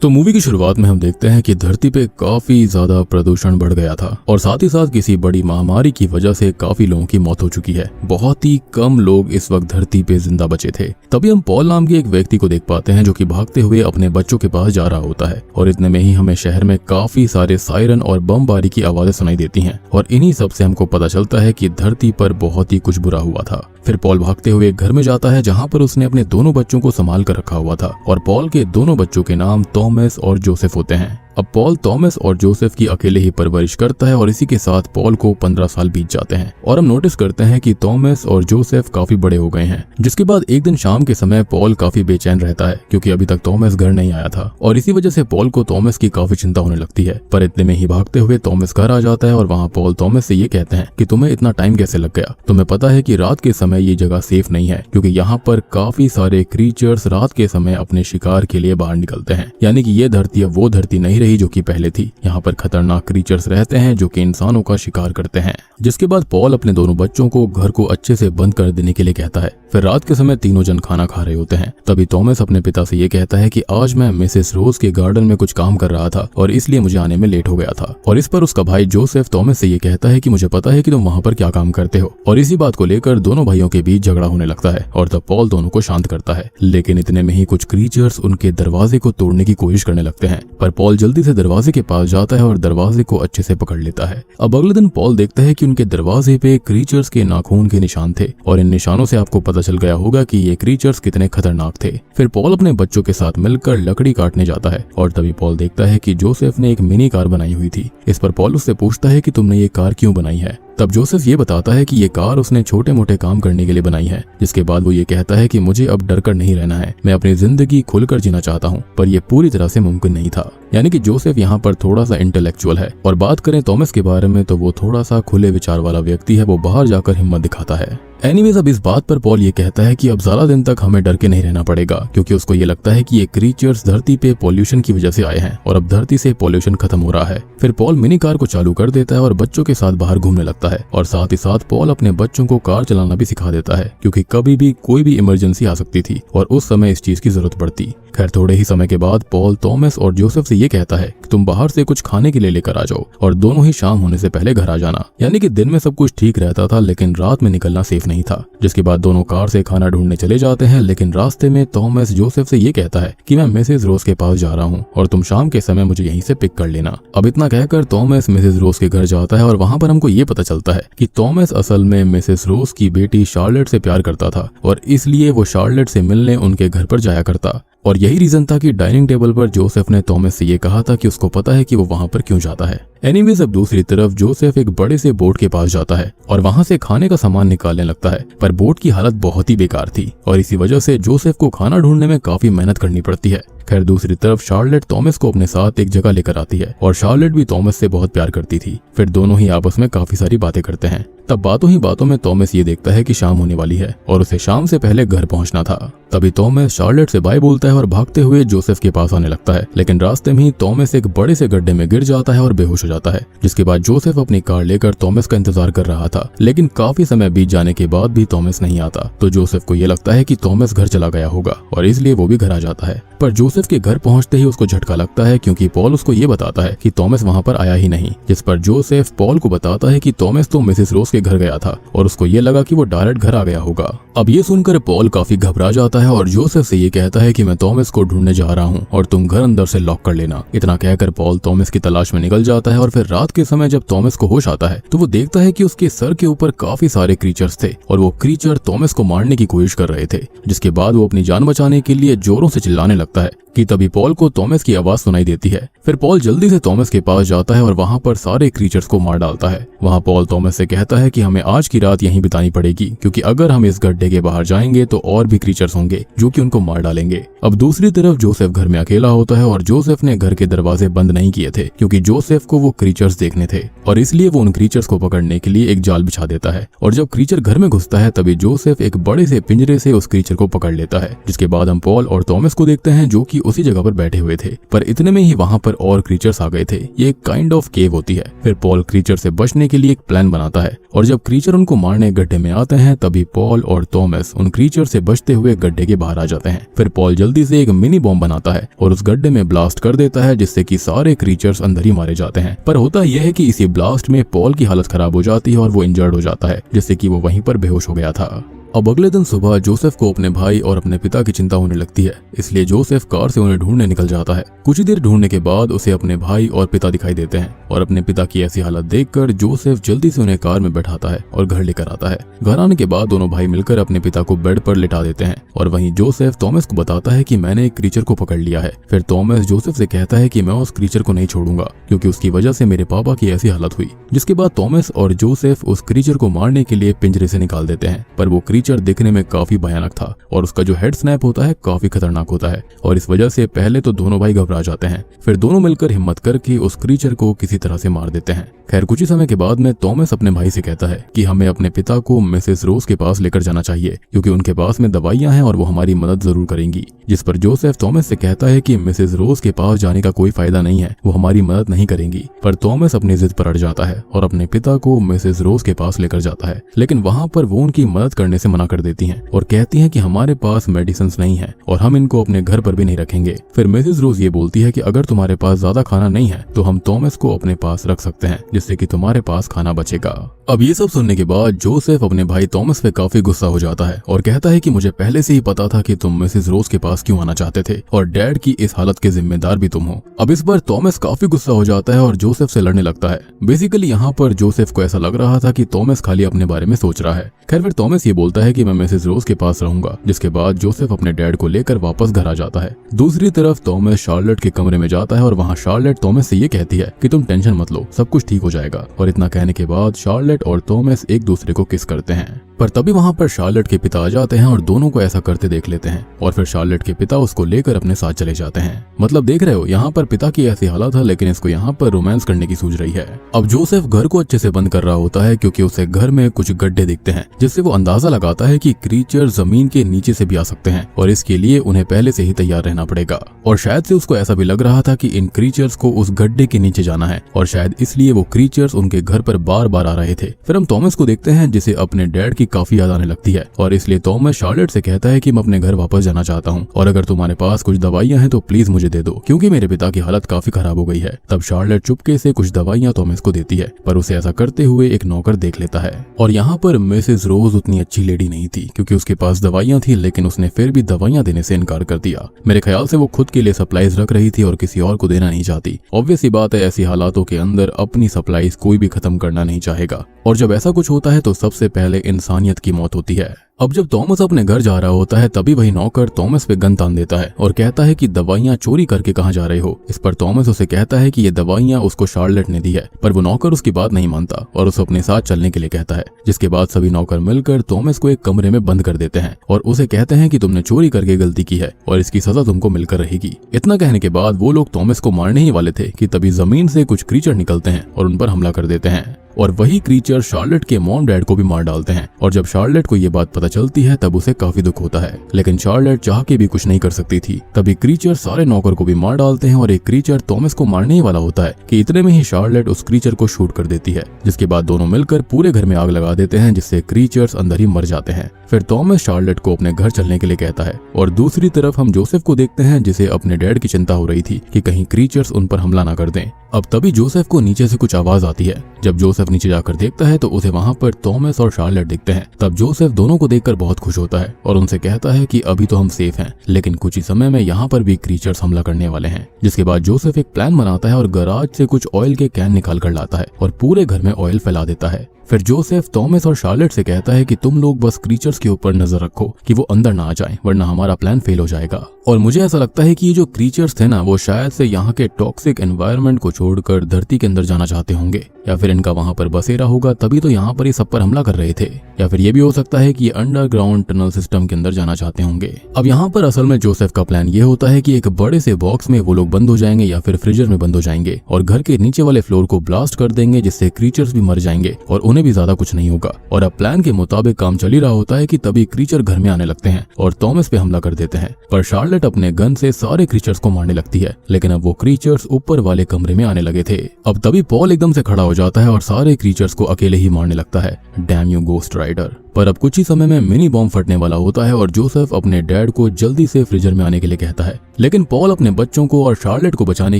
तो मूवी की शुरुआत में हम देखते हैं कि धरती पे काफी ज्यादा प्रदूषण बढ़ गया था और साथ ही साथ किसी बड़ी महामारी की वजह से काफी लोगों की मौत हो चुकी है। बहुत ही कम लोग इस वक्त धरती पे जिंदा बचे थे। तभी हम पॉल नाम के एक व्यक्ति को देख पाते हैं जो कि भागते हुए अपने बच्चों के पास जा रहा होता है और इतने में ही हमें शहर में काफी सारे सायरन और बमबारी की आवाजें सुनाई देती हैं और इन्हीं सब से हमको पता चलता है कि धरती पर बहुत ही कुछ बुरा हुआ था। फिर पॉल भागते हुए एक घर में जाता है जहाँ पर उसने अपने दोनों बच्चों को संभाल कर रखा हुआ था और पॉल के दोनों बच्चों के नाम थॉमस और जोसेफ होते हैं। अब पॉल थॉमस और जोसेफ की अकेले ही परवरिश करता है और इसी के साथ पॉल को 15 साल बीत जाते हैं और हम नोटिस करते हैं कि थॉमस और जोसेफ काफी बड़े हो गए हैं। जिसके बाद एक दिन शाम के समय पॉल काफी बेचैन रहता है क्योंकि अभी तक थॉमस घर नहीं आया था और इसी वजह से पॉल को थॉमस की काफी चिंता होने लगती है। पर इतने में ही भागते हुए थॉमस घर आ जाता है और वहाँ पॉल थॉमस से ये कहते हैं कि तुम्हें इतना टाइम कैसे लग गया, तुम्हें पता है कि रात के समय ये जगह सेफ नहीं है क्योंकि यहाँ पर काफी सारे क्रीचर्स रात के समय अपने शिकार के लिए बाहर निकलते हैं। यानी कि ये धरती अब वो धरती नहीं रही जो कि पहले थी। यहाँ पर खतरनाक क्रीचर्स रहते हैं जो कि इंसानों का शिकार करते हैं। जिसके बाद पॉल अपने दोनों बच्चों को घर को अच्छे से बंद कर देने के लिए कहता है। फिर रात के समय तीनों जन खाना खा रहे होते हैं। तभी थॉमस अपने पिता से ये कहता है कि आज मैं मिसेस रोज के गार्डन में कुछ काम कर रहा था और इसलिए मुझे आने में लेट हो गया था। और इस पर उसका भाई जोसेफ थॉमस से ये कहता है कि मुझे पता है कि तुम वहाँ पर क्या काम करते हो। और इसी बात को लेकर दोनों भाइयों के बीच झगड़ा होने लगता है और तब पॉल दोनों को शांत करता है। लेकिन इतने में ही कुछ क्रीचर्स उनके दरवाजे को तोड़ने की कोशिश करने लगते हैं पर पॉल जल्दी से दरवाजे के पास जाता है और दरवाजे को अच्छे से पकड़ लेता है। अब अगले दिन पॉल देखता है कि उनके दरवाजे पे क्रीचर्स के नाखून के निशान थे और इन निशानों से आपको पता चल गया होगा कि ये क्रीचर्स कितने खतरनाक थे। फिर पॉल अपने बच्चों के साथ मिलकर लकड़ी काटने जाता है और तभी पॉल देखता है कि जोसेफ ने एक मिनी कार बनाई हुई थी। इस पर पॉल उससे पूछता है कि तुमने ये कार क्यों बनाई है। तब जोसेफ ये बताता है कि ये कार उसने छोटे मोटे काम करने के लिए बनाई है। जिसके बाद वो ये कहता है कि मुझे अब डर कर नहीं रहना है, मैं अपनी जिंदगी खुलकर जीना चाहता हूँ। पर यह पूरी तरह से मुमकिन नहीं था। यानी कि जोसेफ यहाँ पर थोड़ा सा इंटेलेक्चुअल है। और बात करें थॉमस के बारे में तो वो थोड़ा सा खुले विचार वाला व्यक्ति है, वो बाहर जाकर हिम्मत दिखाता है। एनीवेज अब इस बात पर पॉल ये कहता है कि अब ज्यादा दिन तक हमें डर के नहीं रहना पड़ेगा क्योंकि उसको ये लगता है कि ये क्रीचर्स धरती पे पॉल्यूशन की वजह से आए हैं और अब धरती से पॉल्यूशन खत्म हो रहा है। फिर पॉल मिनी कार को चालू कर देता है और बच्चों के साथ बाहर घूमने लगता है और साथ ही साथ पॉल अपने बच्चों को कार चलाना भी सिखा देता है क्योंकि कभी भी कोई भी इमरजेंसी आ सकती थी और उस समय इस चीज की जरूरत पड़ती। खैर थोड़े ही समय के बाद पॉल थॉमस और जोसेफ से ये कहता है कि तुम बाहर से कुछ खाने के लिए लेकर आ जाओ और दोनों ही शाम होने से पहले घर आ जाना। यानी कि दिन में सब कुछ ठीक रहता था लेकिन रात में निकलना सेफ नहीं था। जिसके बाद दोनों कार से खाना ढूंढने चले जाते हैं लेकिन रास्ते में थॉमस जोसेफ से ये कहता है कि मैं मिसेस रोज के पास जा रहा हूँ और तुम शाम के समय मुझे यहीं से पिक कर लेना। अब इतना कहकर थॉमस मिसेस रोज के घर जाता है और वहाँ पर हमको ये पता चलता है कि थॉमस असल में मिसेस रोज की बेटी शार्लेट से प्यार करता था और इसलिए वो शार्लेट से मिलने उनके घर पर जाया करता। और यही रीजन था कि डाइनिंग टेबल पर जोसेफ ने थॉमस से ये कहा था कि उसको पता है कि वो वहाँ पर क्यों जाता है। एनीवेज अब दूसरी तरफ जोसेफ एक बड़े से बोट के पास जाता है और वहाँ से खाने का सामान निकालने लगता है पर बोट की हालत बहुत ही बेकार थी और इसी वजह से जोसेफ को खाना ढूंढने में काफी मेहनत करनी पड़ती है। खैर दूसरी तरफ शार्लेट थॉमस को अपने साथ एक जगह लेकर आती है और शार्लेट भी थॉमस से बहुत प्यार करती थी। फिर दोनों ही आपस में काफी सारी बातें करते हैं। तब बातों ही बातों में थॉमस ये देखता है कि शाम होने वाली है और उसे शाम से पहले घर पहुंचना था। तभी थॉमस शार्लेट से बाय बोलता है और भागते हुए जोसेफ के पास आने लगता है लेकिन रास्ते में ही थॉमस एक बड़े से गड्ढे में गिर जाता है और बेहोश हो जाता है। जिसके बाद जोसेफ अपनी कार लेकर थॉमस का इंतजार कर रहा था लेकिन काफी समय बीत जाने के बाद भी थॉमस नहीं आता तो जोसेफ को ये लगता है कि थॉमस घर चला गया होगा और इसलिए वो भी घर आ जाता है। पर जोसेफ के घर पहुंचते ही उसको झटका लगता है क्योंकि पॉल उसको ये बताता है कि थॉमस वहां पर आया ही नहीं। जिस पर जोसेफ पॉल को बताता है कि थॉमस तो मिसेस रोज के घर गया था और उसको ये लगा कि वो डायरेक्ट घर आ गया होगा। अब ये सुनकर पॉल काफी घबरा जाता है और जोसेफ से ये कहता है कि मैं थॉमस को ढूंढने जा रहा हूँ और तुम घर अंदर से लॉक कर लेना। इतना कहकर पॉल थॉमस की तलाश में निकल जाता है और फिर रात के समय जब थॉमस को होश आता है तो वो देखता है कि उसके सर के ऊपर काफी सारे क्रीचर्स थे और वो क्रीचर थॉमस को मारने की कोशिश कर रहे थे। जिसके बाद वो अपनी जान बचाने के लिए जोरों से चिल्लाने लगता है कि तभी पॉल को थॉमस की आवाज सुनाई देती है। फिर पॉल जल्दी से थॉमस के पास जाता है और वहाँ पर सारे क्रीचर्स को मार डालता है। वहाँ पॉल थॉमस से कहता है कि हमें आज की रात यहीं बितानी पड़ेगी क्योंकि अगर हम इस गड्ढे के बाहर जाएंगे तो और भी क्रीचर्स होंगे जो कि उनको मार डालेंगे। अब दूसरी तरफ जोसेफ घर में अकेला होता है और जोसेफ ने घर के दरवाजे बंद नहीं किए थे क्योंकि जोसेफ को वो क्रीचर्स देखने थे और इसलिए वो उन क्रीचर्स को पकड़ने के लिए एक जाल बिछा देता है। और जब क्रीचर घर में घुसता है तभी जोसेफ एक बड़े से पिंजरे से उस क्रीचर को पकड़ लेता है। जिसके बाद हम पॉल और थॉमस को देखते हैं जो कि कि उसी जगह पर बैठे हुए थे, पर इतने में ही वहाँ पर और क्रीचर्स आ गए थे। ये एक काइंड ऑफ केव होती है। फिर पॉल क्रीचर से बचने के लिए एक प्लान बनाता है और जब क्रीचर उनको मारने गड्ढे में आते हैं तभी पॉल और थॉमस उन क्रीचर से बचते हुए गड्ढे के बाहर आ जाते हैं। फिर पॉल जल्दी से एक मिनी बॉम्ब बनाता है और उस गड्ढे में ब्लास्ट कर देता है, जिससे कि सारे क्रीचर्स अंदर ही मारे जाते हैं। पर होता यह है कि इसी ब्लास्ट में पॉल की हालत खराब हो जाती है और वो इंजर्ड हो जाता है, जिससे कि वो वहीं पर बेहोश हो गया था। अब अगले दिन सुबह जोसेफ को अपने भाई और अपने पिता की चिंता होने लगती है, इसलिए जोसेफ कार से उन्हें ढूंढने निकल जाता है। कुछ ही देर ढूंढने के बाद उसे अपने भाई और पिता दिखाई देते हैं और अपने पिता की ऐसी हालत देखकर जोसेफ जल्दी से उन्हें कार में बैठाता है और घर लेकर आता है। घर आने के बाद दोनों भाई मिलकर अपने पिता को बेड पर लिटा देते हैं और वहीं जोसेफ थॉमस को बताता है कि मैंने एक क्रीचर को पकड़ लिया है। फिर थॉमस जोसेफ से कहता है कि मैं उस क्रीचर को नहीं छोड़ूंगा क्योंकि उसकी वजह से मेरे पापा की ऐसी हालत हुई। जिसके बाद थॉमस और जोसेफ उस क्रीचर को मारने के लिए पिंजरे से निकाल देते हैं, पर वो क्रीचर दिखने में काफी भयानक था और उसका जो हेड स्नैप होता है काफी खतरनाक होता है और इस वजह से पहले तो दोनों भाई घबरा जाते हैं, फिर दोनों मिलकर हिम्मत करके उस क्रीचर को किसी तरह से मार देते हैं। खैर कुछ ही समय के बाद में थॉमस अपने भाई से कहता है कि हमें अपने पिता को मिसेस रोज के पास लेकर जाना चाहिए क्योंकि उनके पास में दवाइयां हैं और वो हमारी मदद जरूर करेंगी। जिस पर जोसेफ थॉमस से कहता है कि मिसेस रोज के पास जाने का कोई फायदा नहीं है, वो हमारी मदद नहीं करेंगी। पर थॉमस अपनी जिद पर अड़ जाता है और अपने पिता को मिसेस रोज के पास लेकर जाता है, लेकिन वहाँ पर वो उनकी मदद करने से मना कर देती हैं और कहती हैं कि हमारे पास मेडिसिन नहीं है और हम इनको अपने घर पर भी नहीं रखेंगे। फिर मिसेस रोज ये बोलती है कि अगर तुम्हारे पास ज्यादा खाना नहीं है तो हम थॉमस को अपने पास रख सकते हैं, जिससे कि तुम्हारे पास खाना बचेगा। अब ये सब सुनने के बाद जोसेफ अपने भाई थॉमस पे काफी गुस्सा हो जाता है और कहता है कि मुझे पहले से ही पता था कि तुम मिसेस रोज के पास क्यों आना चाहते थे और डैड की इस हालत के जिम्मेदार भी तुम हो। अब इस बार थॉमस काफी गुस्सा हो जाता है और जोसेफ से लड़ने लगता है। बेसिकली यहाँ पर जोसेफ को ऐसा लग रहा था कि थॉमस खाली अपने बारे में सोच रहा है। खैर फिर थॉमस ये बोलता है कि मैं मिसेस रोज के पास रहूंगा, जिसके बाद जोसेफ अपने डैड को लेकर वापस घर आ जाता है। दूसरी तरफ थॉमस शार्लेट के कमरे में जाता है और वहाँ शार्लेट थॉमस से ये कहती है कि तुम टेंशन मत लो, सब कुछ ठीक हो जाएगा। और इतना कहने के बाद शार्लेट और थॉमस एक दूसरे को किस करते हैं, पर तभी वहाँ पर शार्लेट के पिता आ जाते हैं और दोनों को ऐसा करते देख लेते हैं और फिर शार्लेट के पिता उसको लेकर अपने साथ चले जाते हैं। मतलब देख रहे हो, यहाँ पर पिता की ऐसी हालत है लेकिन इसको यहाँ पर रोमांस करने की सूझ रही है। अब जोसेफ घर को अच्छे से बंद कर रहा होता है क्योंकि उसे घर में कुछ गड्ढे दिखते हैं, जिससे वो अंदाजा लगाता है कि क्रीचर जमीन के नीचे से भी आ सकते हैं और इसके लिए उन्हें पहले से ही तैयार रहना पड़ेगा। और शायद से उसको ऐसा भी लग रहा था कि इन क्रीचर्स को उस गड्ढे के नीचे जाना है और शायद इसलिए वो क्रीचर्स उनके घर पर बार बार आ रहे थे। फिर हम थॉमस को देखते हैं जिसे अपने डैड की काफी याद आने लगती है और इसलिए थॉमस शार्लेट से कहता है कि मैं अपने घर वापस जाना चाहता हूँ और अगर तुम्हारे पास कुछ दवाइयां हैं तो प्लीज मुझे दे दो क्योंकि मेरे पिता की हालत काफी खराब हो गई है। तब शार्लेट चुपके से कुछ दवाइयां थॉमस को देती है, पर उसे ऐसा करते हुए एक नौकर देख लेता है। और यहाँ पर मिसेस रोज उतनी अच्छी लेडी नहीं थी क्योंकि उसके पास दवाइयां थी, लेकिन उसने फिर भी दवाइयां देने से इनकार कर दिया। मेरे ख्याल से वो खुद के लिए सप्लाईज रख रही थी और किसी और को देना नहीं चाहती। ऑब्वियस सी बात है, ऐसी हालातों के अंदर अपनी सप्लाईज कोई भी खत्म करना नहीं चाहेगा और जब ऐसा कुछ होता है तो सबसे पहले इंसानियत की मौत होती है। अब जब थॉमस अपने घर जा रहा होता है तभी वही नौकर थॉमस पे गन तान देता है और कहता है कि दवाइयां चोरी करके कहाँ जा रहे हो। इस पर थॉमस उसे कहता है कि ये दवाइयां उसको शार्लेट ने दी है, पर वो नौकर उसकी बात नहीं मानता और उसे अपने साथ चलने के लिए कहता है। जिसके बाद सभी नौकर मिलकर थॉमस को एक कमरे में बंद कर देते हैं और उसे कहते हैं कि तुमने चोरी करके गलती की है और इसकी सजा तुमको मिलकर रहेगी। इतना कहने के बाद वो लोग थॉमस को मारने ही वाले थे कि तभी जमीन से कुछ क्रीचर निकलते हैं और उन पर हमला कर देते हैं और वही क्रीचर शार्लेट के मॉम डैड को भी मार डालते हैं। और जब शार्लेट को ये बात पता चलती है तब उसे काफी दुख होता है, लेकिन शार्लेट चाह के भी कुछ नहीं कर सकती थी। तभी क्रीचर सारे नौकर को भी मार डालते हैं और एक क्रीचर थॉमस को मारने ही वाला होता है कि इतने में ही शार्लेट उस क्रीचर को शूट कर देती है, जिसके बाद दोनों मिलकर पूरे घर में आग लगा देते हैं, जिससे क्रीचर्स अंदर ही मर जाते हैं। फिर थॉमस शार्लेट को अपने घर चलने के लिए कहता है और दूसरी तरफ हम जोसेफ को देखते हैं जिसे अपने डैड की चिंता हो रही थी कि कहीं क्रीचर्स उन पर हमला ना कर दें। अब तभी जोसेफ को नीचे से कुछ आवाज आती है। जब जोसेफ नीचे जाकर देखता है तो उसे वहाँ पर थॉमस और शार्लेट दिखते हैं। तब जोसेफ दोनों को देखकर बहुत खुश होता है और उनसे कहता है कि अभी तो हम सेफ हैं, लेकिन कुछ ही समय में यहाँ पर भी क्रीचर्स हमला करने वाले हैं। जिसके बाद जोसेफ एक प्लान बनाता है और गराज से कुछ ऑयल के कैन निकाल कर लाता है और पूरे घर में ऑयल फैला देता है। फिर जोसेफ थॉमस और शार्लेट से कहता है कि तुम लोग बस क्रीचर्स के ऊपर नजर रखो कि वो अंदर ना आ जाएं, वरना हमारा प्लान फेल हो जाएगा। और मुझे ऐसा लगता है कि ये जो क्रीचर्स थे ना, वो शायद से यहाँ के टॉक्सिक एनवायरनमेंट को छोड़कर धरती के अंदर जाना चाहते होंगे, या फिर इनका वहाँ पर बसेरा होगा तभी तो यहाँ पर ये सब पर हमला कर रहे थे, या फिर ये भी हो सकता है कि ये अंडरग्राउंड टनल सिस्टम के अंदर जाना चाहते होंगे। अब यहाँ पर असल में जोसेफ का प्लान ये होता है कि एक बड़े से बॉक्स में वो लोग बंद हो जाएंगे या फिर फ्रीजर में बंद हो जाएंगे और घर के नीचे वाले फ्लोर को ब्लास्ट कर देंगे, जिससे क्रीचर्स भी मर जाएंगे और उन्हें उन्हें भी ज्यादा कुछ नहीं होगा। और अब प्लान के मुताबिक काम चल ही रहा होता है कि तभी क्रीचर घर में आने लगते हैं और थॉमस पे हमला कर देते हैं। पर शार्लेट अपने गन से सारे क्रीचर्स को मारने लगती है, लेकिन अब वो क्रीचर्स ऊपर वाले कमरे में आने लगे थे। अब तभी पॉल एकदम से खड़ा हो जाता है और सारे क्रीचर्स को अकेले ही मारने लगता है। Damn you ghost rider. पर अब कुछ ही समय में मिनी बॉम्ब फटने वाला होता है और जोसेफ अपने डैड को जल्दी से फ्रीजर में आने के लिए कहता है, लेकिन पॉल अपने बच्चों को और शार्लेट को बचाने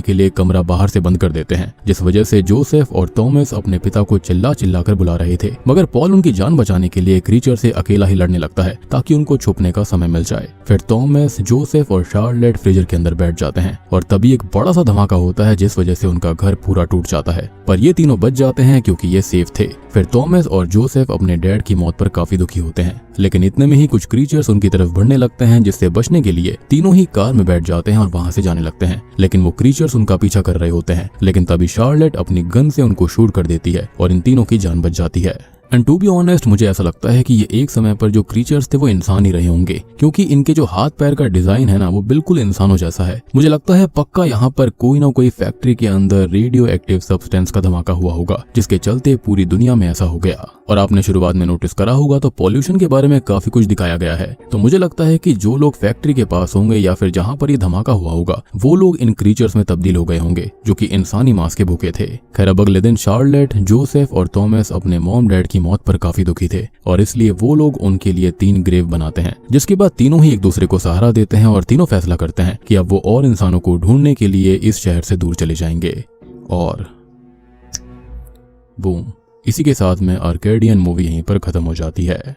के लिए कमरा बाहर से बंद कर देते हैं, जिस वजह से जोसेफ और थॉमस अपने पिता को चिल्ला चिल्ला कर बुला रहे थे। मगर पॉल उनकी जान बचाने के लिए क्रीचर से अकेला ही लड़ने लगता है ताकि उनको छुपने का समय मिल जाए। फिर थॉमस, जोसेफ और शार्लेट फ्रीजर के अंदर बैठ जाते हैं और तभी एक बड़ा सा धमाका होता है जिस वजह से उनका घर पूरा टूट जाता है। पर ये तीनों बच जाते हैं क्योंकि ये सेफ थे। फिर थॉमस और जोसेफ अपने डैड की मौत पर काफी दुखी होते हैं, लेकिन इतने में ही कुछ क्रीचर्स उनकी तरफ बढ़ने लगते हैं, जिससे बचने के लिए तीनों ही कार में बैठ जाते हैं और वहां से जाने लगते हैं। लेकिन वो क्रीचर्स उनका पीछा कर रहे होते हैं, लेकिन तभी शार्लेट अपनी गन से उनको शूट कर देती है और इन तीनों की जान बच जाती है। एंड टू बी ऑनेस्ट, मुझे ऐसा लगता है कि ये एक समय पर जो क्रीचर्स थे वो इंसान ही रहे होंगे, क्योंकि इनके जो हाथ पैर का डिजाइन है ना वो बिल्कुल इंसानों जैसा है। मुझे लगता है पक्का यहाँ पर कोई ना कोई फैक्ट्री के अंदर रेडियो एक्टिव सब्सटेंस का धमाका हुआ होगा, जिसके चलते पूरी दुनिया में ऐसा हो गया। और आपने शुरुआत में नोटिस करा होगा तो पॉल्यूशन के बारे में काफी कुछ दिखाया गया है। तो मुझे लगता है कि जो लोग फैक्ट्री के पास होंगे या फिर जहाँ पर ये धमाका हुआ होगा वो लोग इन क्रीचर्स में तब्दील हो गए होंगे, जो कि इंसानी मांस के भूखे थे। खैर, अब अगले दिन शार्लेट, जोसेफ और थॉमस अपने मॉम डैड की मौत पर काफी दुखी थे और इसलिए वो लोग उनके लिए 3 ग्रेव बनाते हैं, जिसके बाद तीनों ही एक दूसरे को सहारा देते हैं और तीनों फैसला करते हैं कि अब वो और इंसानों को ढूंढने के लिए इस शहर से दूर चले जाएंगे। और बूम, इसी के साथ में आर्केडियन मूवी यहीं पर खत्म हो जाती है।